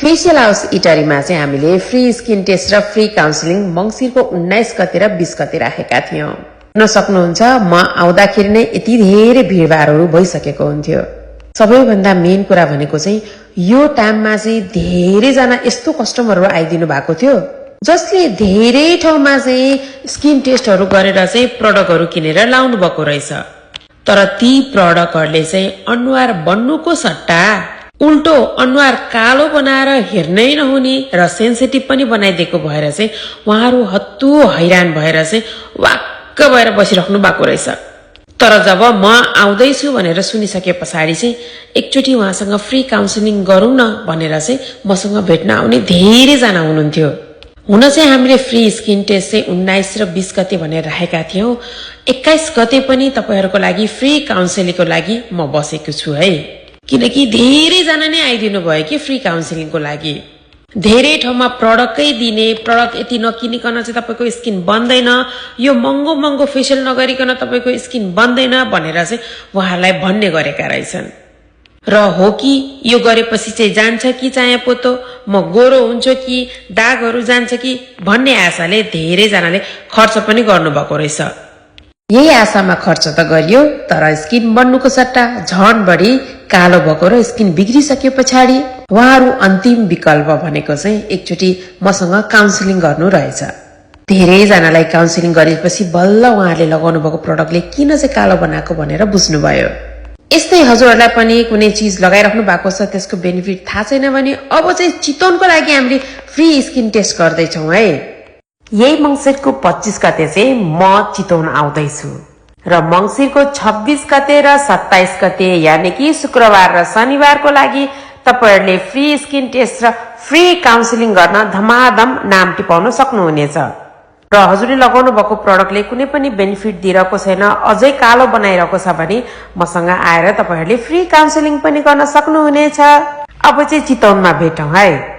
Facial house इटरीमा चाहिँ हामीले free skin test र फ्री काउन्सिलिङ मंसिरको 19 गते र 20 गते राखेका थियौं। न सक्नुहुन्छ म आउँदाखेरि नै यति धेरै भिडभाडहरू भइसकेको हुन्थ्यो। सबैभन्दा मेन कुरा भनेको चाहिँ यो टाइममा चाहिँ धेरै जना यस्तो कस्टमरहरू आइदिनु भएको थियो जसले धेरै ठाउँमा चाहिँ स्किन टेस्टहरू गरेर चाहिँ प्रोडक्टहरू किनेर लाउनु भएको रहेछ। तर ती प्रोडक्टहरूले चाहिँ अनुहार बन्नुको सट्टा उल्टो अनुहार कालो बनाएर हेर्नै नहुने र सेन्सिटिभ पनि बनाइदिएको भएर चाहिँ उहाँहरू हत्तु हैरान भएर चाहिँ वाक्क भएर बसिराख्नु भएको रहेछ। तर जब म आउँदैछु भनेर सुनिसके पछाडि चाहिँ एकचोटि उहाँसँग फ्री काउन्सिलिङ गरौँ न भनेर चाहिँ मसँग भेट्न आउने धेरै जना हुनुहुन्थ्यो। हुन चाहिँ हामीले फ्री स्किन टेस्ट चाहिँ 19 र 20 गते भनेर राखेका थियौं। 21 गते पनि तपाईहरुको लागि फ्री काउन्सिलिङको लागि म बसेको छु है, किनकि धेरै जना नै आइदिनु भयो कि फ्री काउन्सिलिङको लागि। धेरै ठाउँमा प्रोडक्टै दिने, प्रोडक्ट यति नकिनिकन चाहिँ तपाईको स्किन बन्दैन, यो महँगो महँगो फेसियल नगरिकन तपाईको स्किन बन्दैन भनेर चाहिँ उहाँलाई भन्ने गरेका रहेछन्। र हो कि यो गरेपछि चाहिँ जान्छ कि चाहे पोतो, म गोरो हुन्छु कि दागहरू जान्छ कि भन्ने आशाले धेरै जनाले खर्च पनि गर्नुभएको रहेछ। यही आशामा खर्च त गरियो, तर स्किन बन्नुको सट्टा झन बढी कालो भएको र स्किन बिग्रिसके पछाडि उहाँहरू अन्तिम विकल्प भनेको चाहिँ एकचोटि मसँग काउन्सिलिङ गर्नु रहेछ। धेरै जनालाई काउन्सिलिङ गरेपछि बल्ल उहाँहरूले लगाउनु भएको प्रोडक्टले किन चाहिँ कालो बनाएको भनेर बुझ्नुभयो। यस्तै हजुरहरूलाई पनि कुनै चीज लगाइराख्नु भएको छ, त्यसको बेनिफिट थाहा छैन भने अब चाहिँ चितवनको लागि हामीले फ्री स्किन टेस्ट गर्दैछौँ है। यही मंसिरको 25 गते चाहिँ म चितवन आउँदैछु र मंसिरको 26 गते र 27 गते यानि कि शुक्रबार र शनिबारको लागि तपाईहरुले फ्री स्किन टेस्ट र फ्री काउन्सिलिङ गर्न धमाधम नाम टिपाउन सक्नुहुनेछ। र हजुरले लगाउनु भएको प्रोडक्टले कुनै पनि बेनिफिट दिइरहेको छैन, अझै कालो बनाइरहेको छ भने मसँग आएर तपाईहरुले फ्री काउन्सिलिङ पनि गर्न सक्नुहुनेछ। अब चाहिँ चितवनमा भेटौं है।